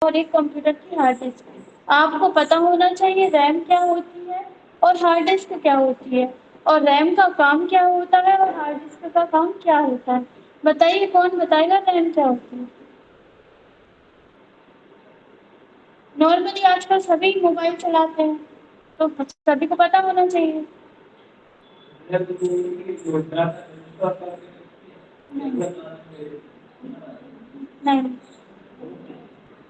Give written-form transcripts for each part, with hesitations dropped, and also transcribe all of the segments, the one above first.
और एक कंप्यूटर की हार्ड डिस्क। आपको पता होना चाहिए रैम क्या होती है और हार्ड डिस्क क्या होती है, और रैम का काम क्या होता है और हार्ड डिस्क का काम क्या होता है। बताइए कौन बताएगा रैम क्या होती है। नॉर्मली आजकल सभी मोबाइल चलाते हैं, तो सभी को पता होना चाहिए। नहीं,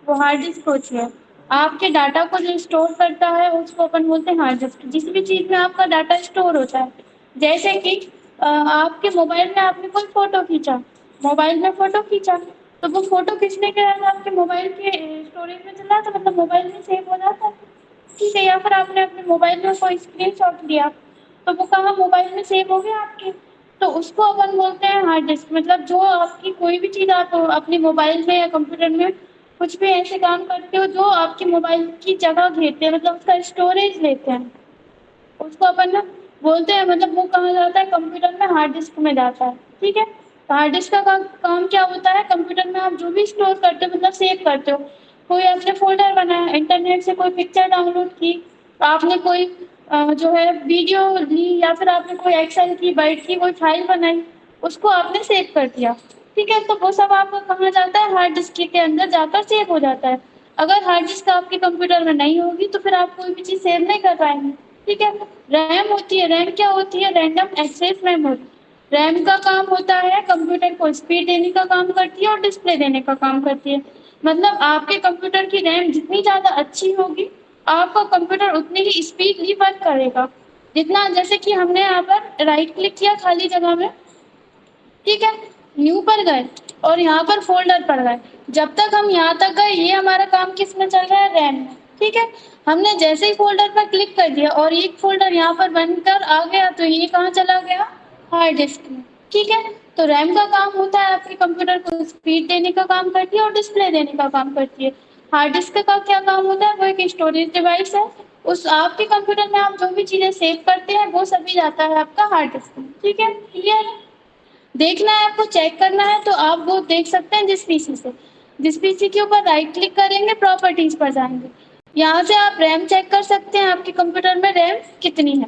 वो हार्ड डिस्क होती है। आपके डाटा को जो स्टोर करता है उसको अपन बोलते हैं हार्ड डिस्क। जिस भी चीज में आपका डाटा स्टोर होता है, जैसे कि आपके मोबाइल में आपने कोई फोटो खींचा, मोबाइल में फोटो खींचा, तो वो फोटो खींचने के बाद आपके मोबाइल के स्टोरेज में चला, तो मतलब मोबाइल में सेव हो जाता है। ठीक है, या फिर आपने अपने मोबाइल में कोई स्क्रीनशॉट लिया, तो वो कहाँ मोबाइल में सेव हो गया आपके, तो उसको अपन बोलते हैं हार्ड डिस्क। मतलब जो आपकी कोई भी चीज़ आप अपने मोबाइल में या कंप्यूटर में कुछ भी ऐसे काम करते हो जो आपके मोबाइल की जगह घेरते हैं, मतलब उसका स्टोरेज लेते हैं, उसको अपन ना बोलते हैं, मतलब वो कहाँ जाता है, कंप्यूटर में हार्ड डिस्क में जाता है। ठीक है, तो हार्ड डिस्क का काम क्या होता है, कंप्यूटर में आप जो भी स्टोर करते हो मतलब सेव करते हो। कोई आपने फोल्डर बनाया, इंटरनेट से कोई पिक्चर डाउनलोड की, आपने कोई जो है वीडियो ली, या फिर आपने कोई एक्सेल की वर्ड की कोई फाइल बनाई, उसको आपने सेव कर दिया। ठीक है, तो वो सब आपका कहाँ जाता है, हार्ड डिस्क के अंदर जाकर सेव हो जाता है। अगर हार्ड डिस्क आपके कंप्यूटर में नहीं होगी तो फिर आप कोई भी चीज़ सेव नहीं कर पाएंगे। ठीक है, रैम होती है, रैम क्या होती है, रैंडम एक्सेस मेमोरी। रैम का काम होता है कंप्यूटर को स्पीड देने का काम करती है और डिस्प्ले देने का काम करती है। मतलब आपके कंप्यूटर की रैम जितनी ज़्यादा अच्छी होगी, आपका कंप्यूटर उतनी ही स्पीडली वर्क करेगा। जितना, जैसे कि हमने यहाँ पर राइट क्लिक किया खाली जगह में, ठीक है, न्यू पर गए और यहाँ पर फोल्डर पर गए, जब तक हम यहाँ तक गए ये हमारा काम किस में चल रहा है, रैम में। ठीक है, हमने जैसे ही फोल्डर पर क्लिक कर दिया और एक फोल्डर यहाँ पर बनकर आ गया, तो ये कहाँ चला गया, हार्ड डिस्क में। ठीक है, तो रैम का काम होता है आपके कंप्यूटर को स्पीड देने का काम करती है और डिस्प्ले देने का काम करती है। हार्ड डिस्क का क्या काम होता है, वो एक स्टोरेज डिवाइस है। उस आपके कंप्यूटर में आप जो भी चीजें सेव करते हैं वो सभी जाता है आपका हार्ड डिस्क में। ठीक है, क्लियर। देखना है आपको, चेक करना है, तो आप वो देख सकते हैं जिस पीसी से। जिस पीसी के ऊपर राइट क्लिक करेंगे, प्रॉपर्टीज पर जाएंगे, यहाँ से आप रैम चेक कर सकते हैं आपके कंप्यूटर में रैम कितनी है।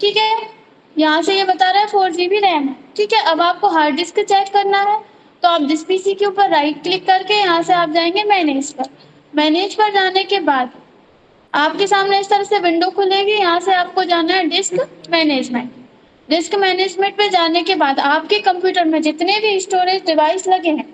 ठीक है, यहाँ से ये बता रहा है 4 GB रैम है। ठीक है, अब आपको हार्ड डिस्क चेक करना है, तो आप जिस पीसी के ऊपर राइट क्लिक करके यहाँ से आप जाएंगे मैनेज पर। मैनेज पर जाने के बाद आपके सामने इस तरह से विंडो खुलेगी, यहाँ से आपको जाना है डिस्क मैनेजमेंट। डिस्क मैनेजमेंट पे जाने के बाद आपके कंप्यूटर में जितने भी स्टोरेज डिवाइस लगे हैं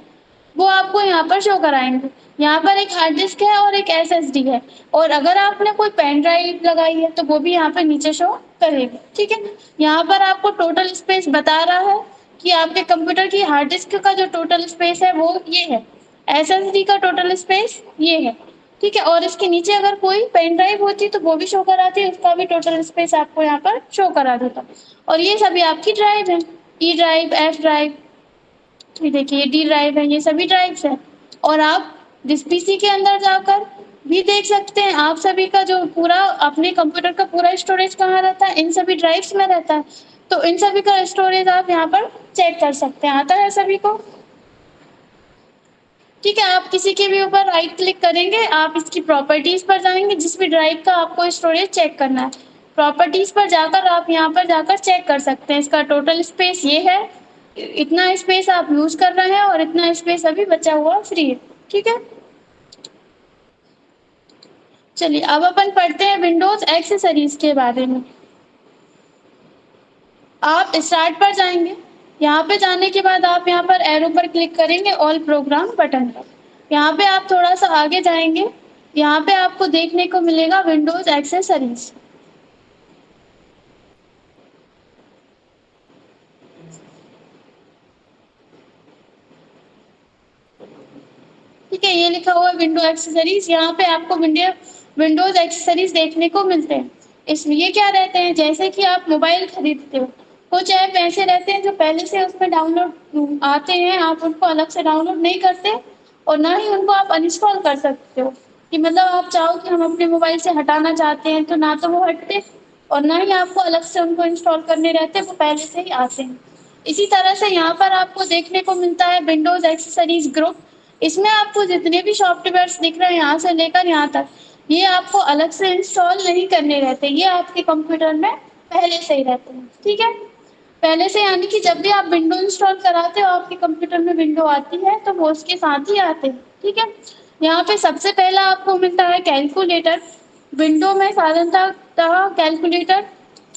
वो आपको यहाँ पर शो कराएंगे। यहाँ पर एक हार्ड डिस्क है और एक एसएसडी है, और अगर आपने कोई पेन ड्राइव लगाई है तो वो भी यहाँ पर नीचे शो करेगी। ठीक है, यहाँ पर आपको टोटल स्पेस बता रहा है कि आपके कंप्यूटर की हार्ड डिस्क का जो टोटल स्पेस है वो ये है, एसएसडी का टोटल स्पेस ये है। ठीक है, और इसके नीचे अगर कोई पेन ड्राइव होती तो वो भी शो कराती, उसका भी टोटल स्पेस आपको यहाँ पर शो करा देता। और ये सभी आपकी ड्राइव है, ई ड्राइव, एफ ड्राइव, ये देखिए डी ड्राइव है, ये सभी ड्राइव्स है। और आप जिस पीसी के अंदर जाकर भी देख सकते हैं आप सभी का जो पूरा अपने कंप्यूटर का पूरा स्टोरेज कहाँ रहता है, इन सभी ड्राइव्स में रहता है। तो इन सभी का स्टोरेज आप यहाँ पर चेक कर सकते हैं, आता है सभी को। ठीक है, आप किसी के भी ऊपर राइट क्लिक करेंगे, आप इसकी प्रॉपर्टीज पर जाएंगे, जिस भी ड्राइव का आपको स्टोरेज चेक करना है, प्रॉपर्टीज पर जाकर आप यहाँ पर जाकर चेक कर सकते हैं। इसका टोटल स्पेस ये है, इतना स्पेस आप यूज कर रहे हैं और इतना स्पेस अभी बचा हुआ फ्री है। ठीक है, चलिए अब अपन पढ़ते हैं विंडोज एक्सेसरीज के बारे में। आप स्टार्ट पर जाएंगे, यहाँ पे जाने के बाद आप यहाँ पर एरो पर क्लिक करेंगे, ऑल प्रोग्राम बटन पर। यहाँ पे आप थोड़ा सा आगे जाएंगे, यहाँ पे आपको देखने को मिलेगा विंडोज एक्सेसरीज। ठीक है, ये लिखा हुआ विंडो एक्सेसरीज, यहाँ पे आपको विंडोज एक्सेसरीज देखने को मिलते हैं। इसमें ये क्या रहते हैं, जैसे कि आप मोबाइल खरीदते हो, कुछ ऐप ऐसे रहते हैं जो पहले से उसमें डाउनलोड आते हैं, आप उनको अलग से डाउनलोड नहीं करते और ना ही उनको आप अनइंस्टॉल कर सकते हो। कि मतलब आप चाहो कि हम अपने मोबाइल से हटाना चाहते हैं तो ना तो वो हटते और ना ही आपको अलग से उनको इंस्टॉल करने रहते, वो पहले से ही आते हैं। इसी तरह से यहाँ पर आपको देखने को मिलता है विंडोज एक्सेसरीज ग्रुप। इसमें आपको जितने भी सॉफ्टवेयर्स दिख रहे हैं यहाँ से लेकर यहाँ तक, ये आपको अलग से इंस्टॉल नहीं करने रहते, ये आपके कंप्यूटर में पहले से ही रहते हैं, ठीक है। पहले से यानी कि जब भी आप विंडो इंस्टॉल कराते हो, आपके कंप्यूटर में विंडो आती है तो वो उसके साथ ही आते हैं, ठीक है। यहाँ पे सबसे पहला आपको मिलता है कैलकुलेटर। विंडो में साधारणतः कैलकुलेटर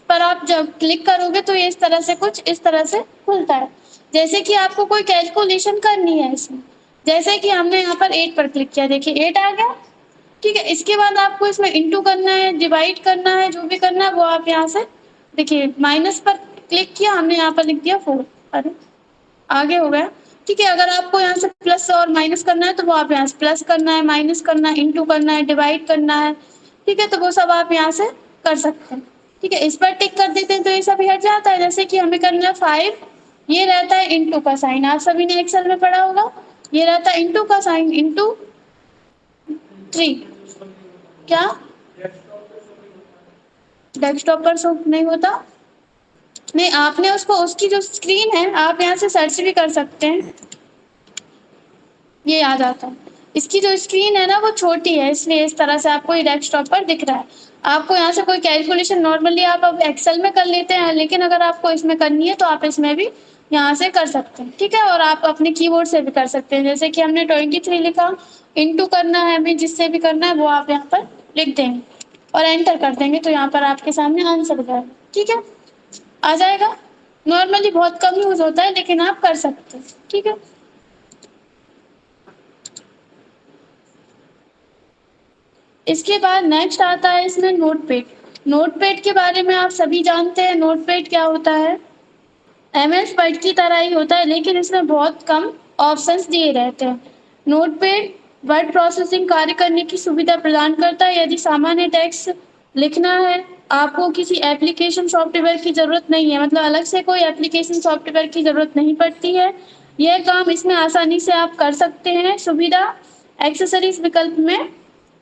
पर आप जब क्लिक करोगे तो ये इस तरह से कुछ इस तरह से खुलता है। जैसे कि आपको कोई कैलकुलेशन करनी है इसमें, जैसे कि हमने यहाँ पर 8 पर क्लिक किया, देखिए 8 आ गया, ठीक है। इसके बाद आपको इसमें इंटू करना है, डिवाइड करना है, जो भी करना है वो आप यहाँ से देखिए माइनस पर क्लिक किया, हमने यहाँ पर लिख दिया 4, अरे आगे हो गया, ठीक है। अगर आपको यहाँ से प्लस और माइनस करना है तो वो आप यहाँ से प्लस करना है, माइनस करना है, इंटू करना है, डिवाइड करना है, ठीक है। तो वो सब आप यहाँ से कर सकते हैं, ठीक है। इस पर टिक कर देते हैं तो ये सब हट जाता है। जैसे कि हमें करना है 5, ये रहता है इंटू का साइन, आप सभी ने एक्सेल में पढ़ा होगा, ये रहता है इंटू का साइन, इंटू 3, क्या डेस्कटॉप पर शो नहीं होता? नहीं, आपने उसको उसकी जो स्क्रीन है आप यहाँ से सर्च भी कर सकते हैं, ये आ जाता है। इसकी जो स्क्रीन है ना वो छोटी है, इसलिए इस तरह से आपको ये डेस्कटॉप पर दिख रहा है। आपको यहाँ से कोई कैलकुलेशन नॉर्मली आप अब एक्सेल में कर लेते हैं, लेकिन अगर आपको इसमें करनी है तो आप इसमें भी यहाँ से कर सकते हैं, ठीक है। और आप अपने कीबोर्ड से भी कर सकते हैं, जैसे कि हमने 23 लिखा, इंटू करना है हमें, जिससे भी करना है वो आप यहाँ पर लिख देंगे और एंटर कर देंगे तो यहाँ पर आपके सामने आंसर जाएगा, ठीक है, आ जाएगा। नॉर्मली बहुत कम यूज होता है लेकिन आप कर सकते हैं, ठीक है। इसके बाद नेक्स्ट आता है इसमें नोटपैड। नोटपैड के बारे में आप सभी जानते हैं, नोटपैड क्या होता है, एमएस वर्ड की तरह ही होता है लेकिन इसमें बहुत कम ऑप्शंस दिए रहते हैं। नोटपैड वर्ड प्रोसेसिंग कार्य करने की सुविधा प्रदान करता है। यदि सामान्य टेक्स्ट लिखना है, आपको किसी एप्लीकेशन सॉफ्टवेयर की जरूरत नहीं है, मतलब अलग से कोई एप्लीकेशन सॉफ्टवेयर की जरूरत नहीं पड़ती है। यह काम इसमें आसानी से आप कर सकते हैं। सुविधा एक्सेसरीज विकल्प में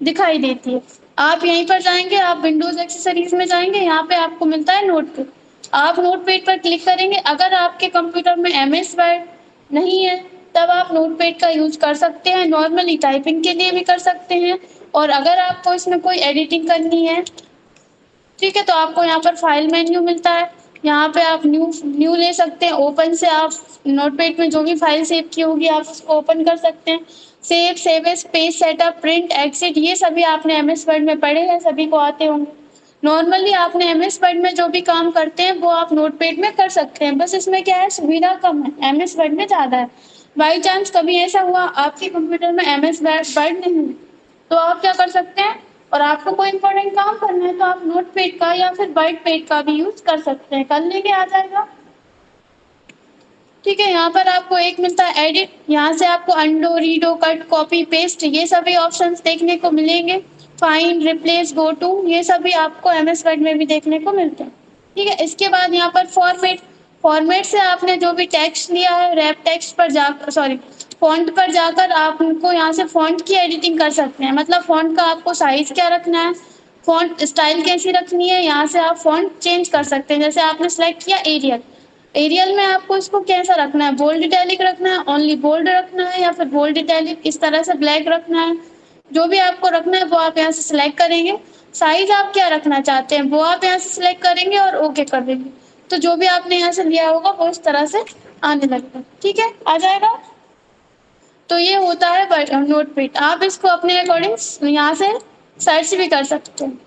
दिखाई देती है। आप यहीं पर जाएंगे, आप विंडोज एक्सेसरीज में जाएंगे, यहाँ पे आपको मिलता है नोटपैड, आप नोटपैड पर क्लिक करेंगे। अगर आपके कंप्यूटर में एमएस वर्ड नहीं है तब आप नोटपैड का यूज कर सकते हैं, नॉर्मली टाइपिंग के लिए भी कर सकते हैं। और अगर आपको इसमें कोई एडिटिंग करनी है, ठीक है, तो आपको यहाँ पर फाइल मेन्यू मिलता है, यहाँ पे आप न्यू ले सकते हैं। ओपन से आप नोटपैड में जो भी फाइल सेव की होगी आप उसको ओपन कर सकते हैं। Save as, page setup, print, exit, ये सभी आपने एमएस वर्ड में पढ़े हैं, सभी को आते होंगे। नॉर्मली आपने एमएस वर्ड में जो भी काम करते हैं वो आप नोटपैड में कर सकते हैं, बस इसमें क्या है सुविधा कम है, एमएस वर्ड में ज्यादा है। बाई चांस कभी ऐसा हुआ आपके कंप्यूटर में एमएस वर्ड नहीं है तो आप क्या कर सकते हैं, और आपको कोई इंपॉर्टेंट काम करना है तो आप नोटपैड का या फिर वर्ड पैड का भी यूज कर सकते हैं, कर लेंगे, आ जाएगा, ठीक है। यहाँ पर आपको एक मिलता है एडिट, यहाँ से आपको अंडो, रीडो, कट, कॉपी, पेस्ट, ये सभी ऑप्शंस देखने को मिलेंगे। फाइंड, रिप्लेस, गो टू, ये सभी आपको एमएस वर्ड में भी देखने को मिलते हैं, ठीक है। इसके बाद यहाँ पर फॉर्मेट, फॉर्मेट से आपने जो भी टेक्स्ट लिया है रैप टेक्स्ट पर जाकर, सॉरी, फॉन्ट पर जाकर आप उनको यहाँ से फॉन्ट की एडिटिंग कर सकते हैं, मतलब फॉन्ट का आपको साइज क्या रखना है, फॉन्ट स्टाइल कैसी रखनी है, यहाँ से आप फॉन्ट चेंज कर सकते हैं। जैसे आपने सेलेक्ट किया एरियल, एरियल में आपको इसको कैसा रखना है, बोल्ड इटैलिक रखना है, ओनली बोल्ड रखना है, या फिर बोल्ड इटैलिक इस तरह से ब्लैक रखना है, जो भी आपको रखना है वो आप यहाँ से सिलेक्ट करेंगे। साइज आप क्या रखना चाहते हैं वो आप यहाँ से सिलेक्ट करेंगे और ओके कर देंगे, तो जो भी आपने यहाँ से लिया होगा वो इस तरह से आने लगेगा, ठीक है, आ जाएगा। तो ये होता है नोटपैड, आप इसको अपने अकॉर्डिंग यहाँ से सर्च भी कर सकते हैं।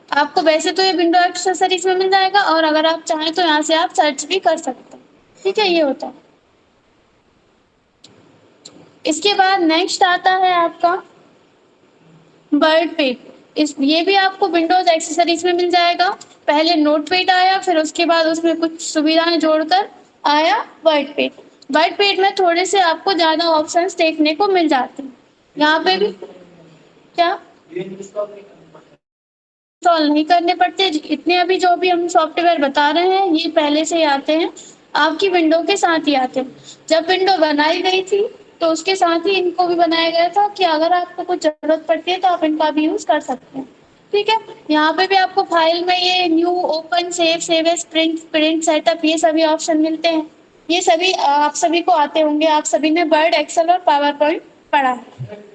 आपको वैसे तो ये विंडो एक्सेसरीज में मिल जाएगा और अगर आप चाहें तो यहाँ से आप सर्च भी कर सकते हैं, ठीक है, ये होता है। इसके बाद नेक्स्ट आता है आपका वर्ड पैड, इस ये भी आपको विंडोज एक्सेसरीज में मिल जाएगा। पहले नोटपैड आया, फिर उसके बाद उसमें कुछ सुविधाएं जोड़कर आया वर्ड पैड। वर्ड पैड में थोड़े से आपको ज्यादा ऑप्शंस देखने को मिल जाते हैं। यहाँ पे भी क्या इंस्टॉल नहीं करने पड़ते, इतने अभी जो भी हम सॉफ्टवेयर बता रहे हैं ये पहले से ही आते हैं, आपकी विंडो के साथ ही आते हैं। जब विंडो बनाई गई थी तो उसके साथ ही इनको भी बनाया गया था कि अगर आपको कुछ जरूरत पड़ती है तो आप इनका भी यूज कर सकते हैं, ठीक है। यहाँ पे भी आपको फाइल में ये new, open, save as, print setup, ये सभी ऑप्शन मिलते हैं। ये सभी आप सभी को आते होंगे, आप सभी ने वर्ड, एक्सेल और पावर पॉइंट पढ़ा।